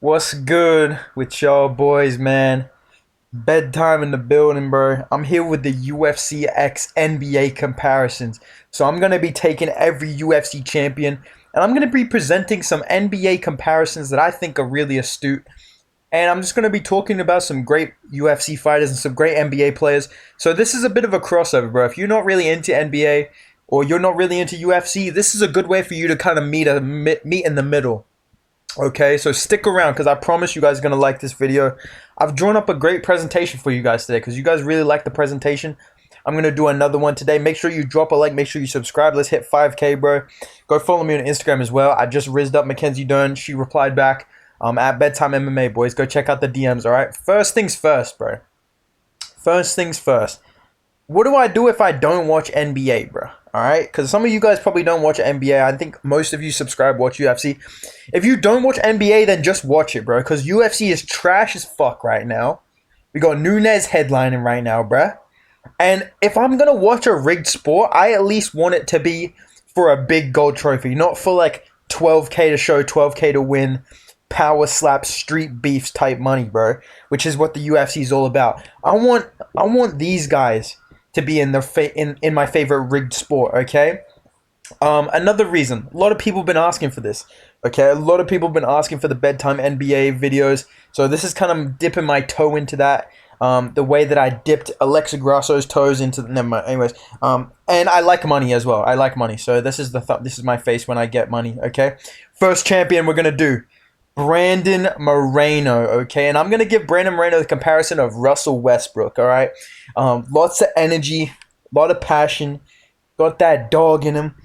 What's good with y'all boys, man? Bedtime in the building, bro. I'm here with the UFC X NBA comparisons. So I'm going to be taking every UFC champion and I'm going to be presenting some NBA comparisons that I think are really astute. And I'm just going to be talking about some great UFC fighters and some great NBA players. So this is a bit of a crossover, bro. If you're not really into NBA or you're not really into UFC, this is a good way for you to kind of meet in the middle. Okay, so stick around because I promise you guys are going to like this video. I've drawn up a great presentation for you guys today because you guys really like the presentation. I'm going to do another one today. Make sure you drop a like. Make sure you subscribe. Let's hit 5K, bro. Go follow me on Instagram as well. I just rizzed up Mackenzie Dern. She replied back at Bedtime MMA, boys. Go check out the DMs, all right? First things first, bro. First things first. What do I do if I don't watch NBA, bro? All right, because some of you guys probably don't watch NBA. I think most of you subscribe, watch UFC. If you don't watch NBA, then just watch it, bro, because UFC is trash as fuck right now. We got Nunes headlining right now, bro. And if I'm going to watch a rigged sport, I at least want it to be for a big gold trophy, not for like 12K to show, 12K to win, power slap, street beefs type money, bro, which is what the UFC is all about. I want these guys to be in in my favorite rigged sport, okay? Another reason, a lot of people have been asking for this, okay? A lot of people have been asking for the bedtime NBA videos, so this is kind of dipping my toe into that. The way that I dipped Alexa Grasso's toes into never mind. Anyways, and I like money as well. I like money, so this is this is my face when I get money, okay? First champion we're gonna do Brandon Moreno, okay? And I'm going to give Brandon Moreno the comparison of Russell Westbrook, all right? Lots of energy, a lot of passion, got that dog in him.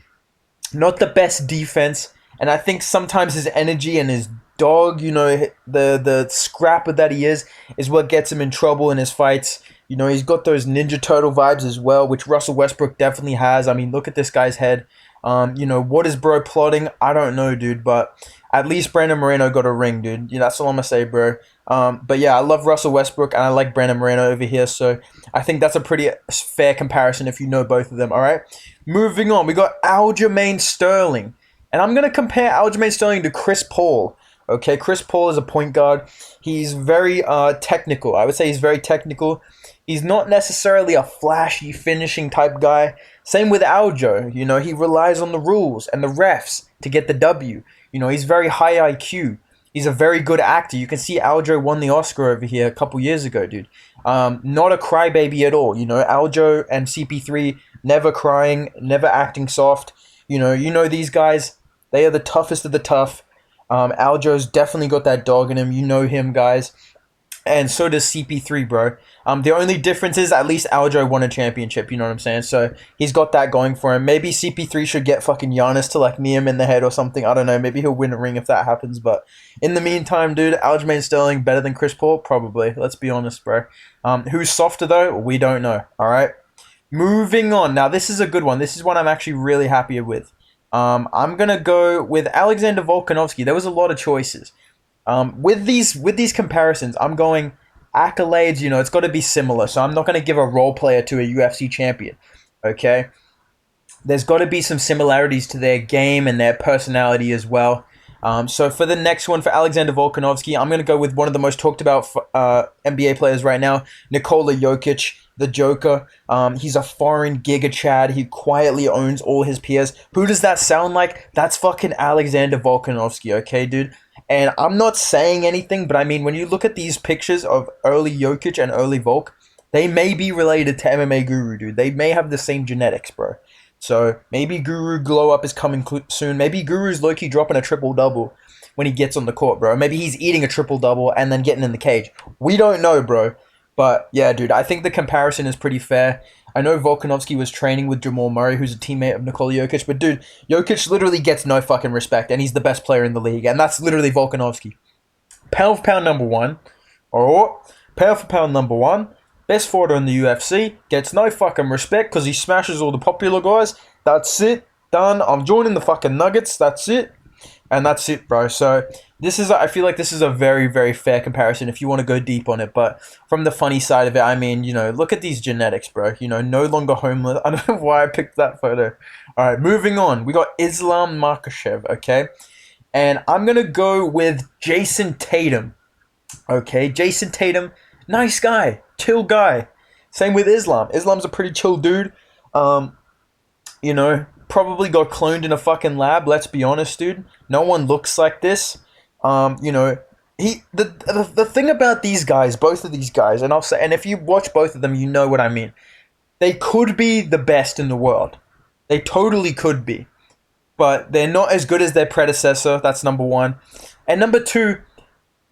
Not the best defense, and I think sometimes his energy and his dog, you know, the scrapper that he is what gets him in trouble in his fights. You know, he's got those Ninja Turtle vibes as well, which Russell Westbrook definitely has. I mean, look at this guy's head. You know, what is bro plotting? I don't know, dude, but at least Brandon Moreno got a ring, dude. Yeah, that's all I'm gonna say, bro. But yeah, I love Russell Westbrook and I like Brandon Moreno over here, so I think that's a pretty fair comparison if you know both of them, all right? Moving on, we got Aljamain Sterling. And I'm gonna compare Aljamain Sterling to Chris Paul. Okay, Chris Paul is a point guard. He's very technical. I would say he's very technical. He's not necessarily a flashy finishing type guy. Same with Aljo. You know, he relies on the rules and the refs to get the W. You know, he's very high IQ. He's a very good actor. You can see Aljo won the Oscar over here a couple years ago, dude. Not a crybaby at all. You know, Aljo and CP3 never crying, never acting soft. You know these guys. They are the toughest of the tough. Aljo's definitely got that dog in him. You know him, guys. And so does CP3, bro. The only difference is at least Aljo won a championship, you know what I'm saying? So he's got that going for him. Maybe CP3 should get fucking Giannis to like knee him in the head or something. I don't know. Maybe he'll win a ring if that happens. But in the meantime, dude, Aljamain Sterling better than Chris Paul? Probably. Let's be honest, bro. Who's softer though? We don't know. All right. Moving on. Now, this is a good one. This is one I'm actually really happy with. I'm going to go with Alexander Volkanovski. There was a lot of choices. With these comparisons, I'm going accolades. You know, it's got to be similar. So I'm not going to give a role player to a UFC champion. Okay, there's got to be some similarities to their game and their personality as well. So for the next one, for Alexander Volkanovski, I'm going to go with one of the most talked about NBA players right now, Nikola Jokic, the Joker. He's a foreign Giga Chad. He quietly owns all his peers. Who does that sound like? That's fucking Alexander Volkanovski, okay, dude? And I'm not saying anything, but I mean, when you look at these pictures of early Jokic and early Volk, they may be related to MMA Guru, dude. They may have the same genetics, bro. So maybe Guru glow up is coming soon. Maybe Guru's low-key dropping a triple-double when he gets on the court, bro. Maybe he's eating a triple-double and then getting in the cage. We don't know, bro. But yeah, dude, I think the comparison is pretty fair. I know Volkanovski was training with Jamal Murray, who's a teammate of Nikola Jokic, but dude, Jokic literally gets no fucking respect, and he's the best player in the league, and that's literally Volkanovski. Pound for pound number one, or pound for pound number one, best fighter in the UFC, gets no fucking respect because he smashes all the popular guys. That's it, done. I'm joining the fucking Nuggets. That's it. And that's it, bro. So I feel like this is a very, very fair comparison if you want to go deep on it. But from the funny side of it, I mean, you know, look at these genetics, bro. You know, no longer homeless. I don't know why I picked that photo. All right, moving on. We got Islam Makhachev, okay? And I'm going to go with Jason Tatum. Okay, Jason Tatum, nice guy, chill guy. Same with Islam. Islam's a pretty chill dude. Um, probably got cloned in a fucking lab. Let's be honest, dude. No one looks like this. You know, the thing about these guys, both of these guys, and I'll say, and if you watch both of them, you know what I mean. They could be the best in the world. They totally could be, but they're not as good as their predecessor. That's number one, and number two,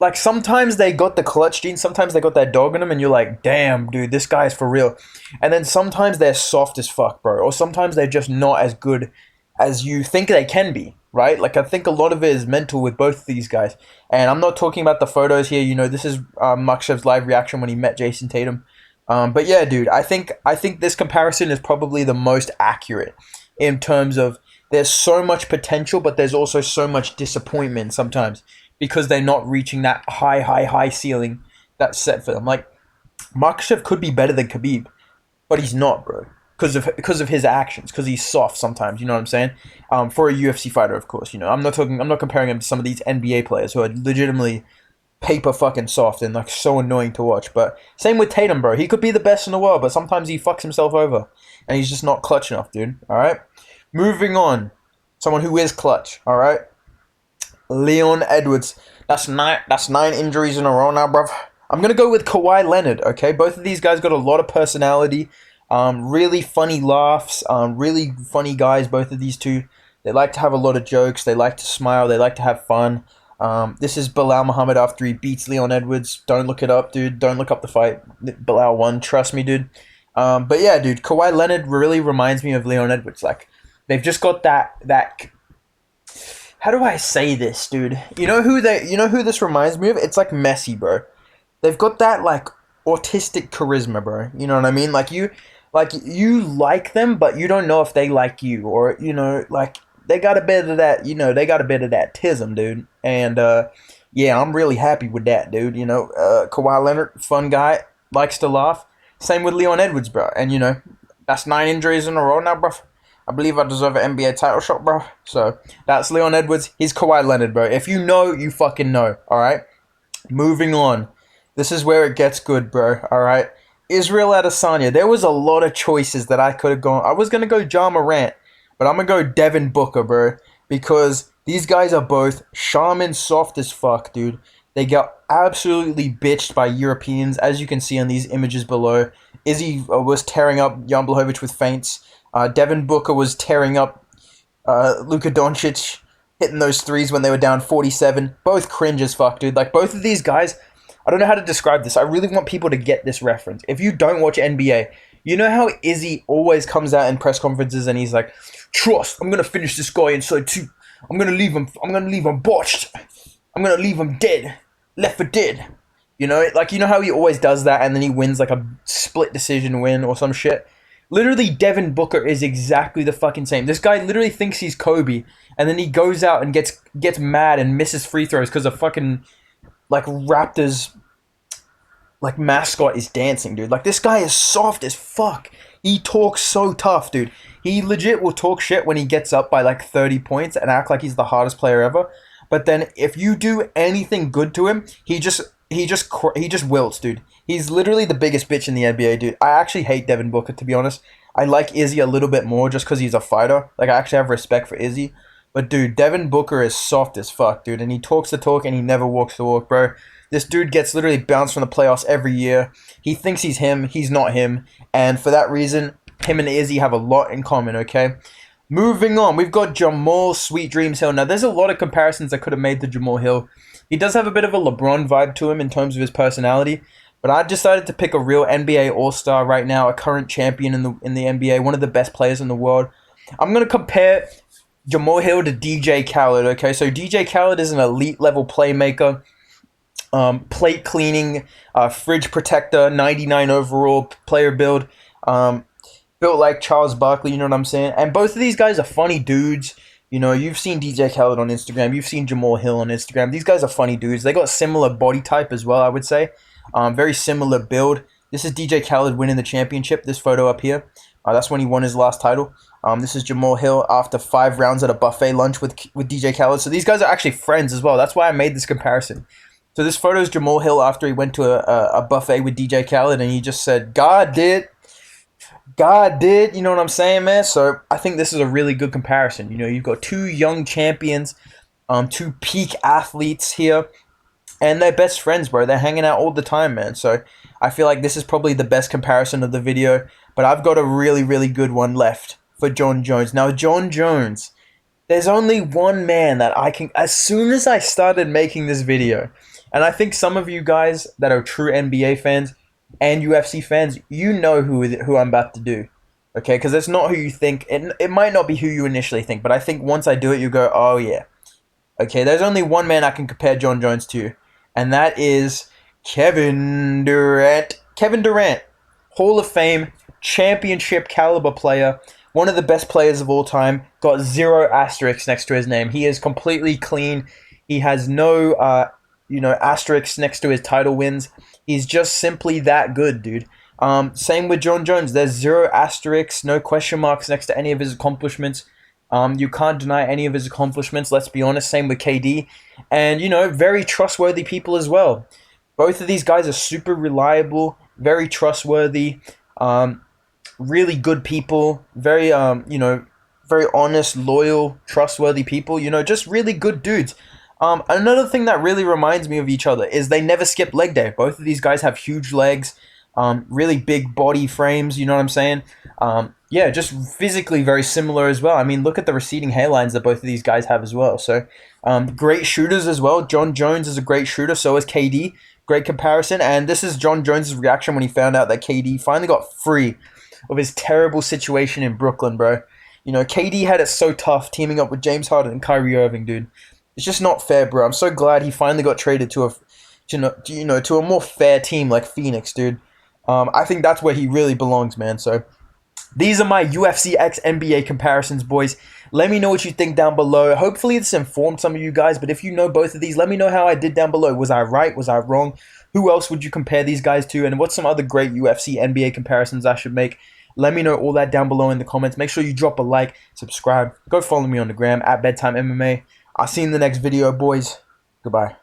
like sometimes they got the clutch gene, sometimes they got that dog in them, and you're like, damn, dude, this guy's for real. And then sometimes they're soft as fuck, bro, or sometimes they're just not as good as you think they can be, right? Like I think a lot of it is mental with both of these guys, and I'm not talking about the photos here. You know, this is MAKHCAHEV's live reaction when he met Jason Tatum. But yeah, dude, I think this comparison is probably the most accurate in terms of there's so much potential, but there's also so much disappointment sometimes because they're not reaching that high ceiling that's set for them. Like MAKHCAHEV could be better than Khabib, but he's not, bro, because of his actions, because he's soft sometimes. You know what I'm saying? For a UFC fighter, of course. You know, I'm not comparing him to some of these NBA players who are legitimately paper fucking soft and like so annoying to watch. But same with Tatum, bro. He could be the best in the world, but sometimes he fucks himself over and he's just not clutch enough, dude. All right. Moving on, someone who is clutch. All right, Leon Edwards. That's nine injuries in a row now, bruv. I'm gonna go with Kawhi Leonard. Okay, both of these guys got a lot of personality. Really funny laughs. Really funny guys. Both of these two. They like to have a lot of jokes. They like to smile. They like to have fun. This is Bilal Muhammad after he beats Leon Edwards. Don't look it up, dude. Don't look up the fight. Bilal won. Trust me, dude. But yeah, dude. Kawhi Leonard really reminds me of Leon Edwards. Like, they've just got that. How do I say this, dude? You know who this reminds me of? It's like Messi, bro. They've got that like autistic charisma, bro. You know what I mean? Like you like them, but you don't know if they like you, or like. They got a bit of that, they got a bit of that tism, dude. And, yeah, I'm really happy with that, dude. Kawhi Leonard, fun guy, likes to laugh. Same with Leon Edwards, bro. And, that's 9 injuries in a row now, bro. I believe I deserve an NBA title shot, bro. So, that's Leon Edwards. He's Kawhi Leonard, bro. If you know, you fucking know, all right? Moving on. This is where it gets good, bro, all right? Israel Adesanya. There was a lot of choices that I could have gone. I was going to go John Morant. But I'm going to go Devin Booker, bro, because these guys are both shaman soft as fuck, dude. They got absolutely bitched by Europeans, as you can see on these images below. Izzy was tearing up Jan Blachowicz with feints. Devin Booker was tearing up Luka Doncic, hitting those threes when they were down 47. Both cringe as fuck, dude. Like, both of these guys, I don't know how to describe this. I really want people to get this reference. If you don't watch NBA, you know how Izzy always comes out in press conferences and he's like, trust, I'm gonna finish this guy inside 2. I'm gonna leave him botched. I'm gonna leave him dead. Left for dead. Like, you know how he always does that and then he wins like a split decision win or some shit? Literally, Devin Booker is exactly the fucking same. This guy literally thinks he's Kobe and then he goes out and gets mad and misses free throws because a fucking, like, Raptors, like, mascot is dancing, dude. Like, this guy is soft as fuck. He talks so tough, dude. He legit will talk shit when he gets up by like 30 points and act like he's the hardest player ever. But then if you do anything good to him, he just wilts, dude. He's literally the biggest bitch in the NBA, dude. I actually hate Devin Booker, to be honest. I like Izzy a little bit more just because he's a fighter. Like, I actually have respect for Izzy. But, dude, Devin Booker is soft as fuck, dude. And he talks the talk and he never walks the walk, bro. This dude gets literally bounced from the playoffs every year. He thinks he's him. He's not him. And for that reason, him and Izzy have a lot in common, okay? Moving on, we've got Jamal Sweet Dreams Hill. Now, there's a lot of comparisons I could have made to Jamal Hill. He does have a bit of a LeBron vibe to him in terms of his personality. But I decided to pick a real NBA All-Star right now, a current champion in the NBA, one of the best players in the world. I'm going to compare Jamal Hill to DJ Khaled, okay? So DJ Khaled is an elite-level playmaker. Plate cleaning, fridge protector, 99 overall player build, built like Charles Barkley, you know what I'm saying? And both of these guys are funny dudes. You've seen DJ Khaled on Instagram, you've seen Jamal Hill on Instagram. These guys are funny dudes. They got similar body type as well, I would say. Very similar build. This is DJ Khaled winning the championship, this photo up here. That's when he won his last title. This is Jamal Hill after 5 rounds at a buffet lunch with DJ Khaled. So these guys are actually friends as well. That's why I made this comparison. So this photo is Jamal Hill after he went to a buffet with DJ Khaled, and he just said, God did. God did. You know what I'm saying, man? So I think this is a really good comparison. You know, you've got two young champions, two peak athletes here, and they're best friends, bro. They're hanging out all the time, man. So I feel like this is probably the best comparison of the video. But I've got a really, really good one left for Jon Jones. Now, Jon Jones, there's only one man that I can... As soon as I started making this video, and I think some of you guys that are true NBA fans and UFC fans, you know who I'm about to do. Okay? Because it's not who you think. It might not be who you initially think. But I think once I do it, you go, oh, yeah. Okay, there's only one man I can compare Jon Jones to, and that is Kevin Durant. Kevin Durant, Hall of Fame, championship caliber player, one of the best players of all time, got 0 asterisks next to his name. He is completely clean. He has no, asterisks next to his title wins. He's just simply that good, dude. Same with Jon Jones. There's 0 asterisks, no question marks next to any of his accomplishments. You can't deny any of his accomplishments, let's be honest. Same with KD. And, very trustworthy people as well. Both of these guys are super reliable, very trustworthy, really good people, very, very honest, loyal, trustworthy people, just really good dudes. Another thing that really reminds me of each other is they never skip leg day. Both of these guys have huge legs, really big body frames, you know what I'm saying? Yeah, just physically very similar as well. I mean, look at the receding hairlines that both of these guys have as well. So, great shooters as well. Jon Jones is a great shooter. So is KD. Great comparison. And this is Jon Jones' reaction when he found out that KD finally got free of his terrible situation in Brooklyn, bro. KD had it so tough teaming up with James Harden and Kyrie Irving, dude. It's just not fair, bro. I'm so glad he finally got traded to a more fair team like Phoenix, dude. I think that's where he really belongs, man. So these are my UFC x NBA comparisons, boys. Let me know what you think down below. Hopefully this informed some of you guys, but if you know both of these, let me know how I did down below. Was I right? Was I wrong? Who else would you compare these guys to? And what's some other great UFC NBA comparisons I should make? Let me know all that down below in the comments. Make sure you drop a like, subscribe. Go follow me on the gram at Bedtime MMA. I'll see you in the next video, boys. Goodbye.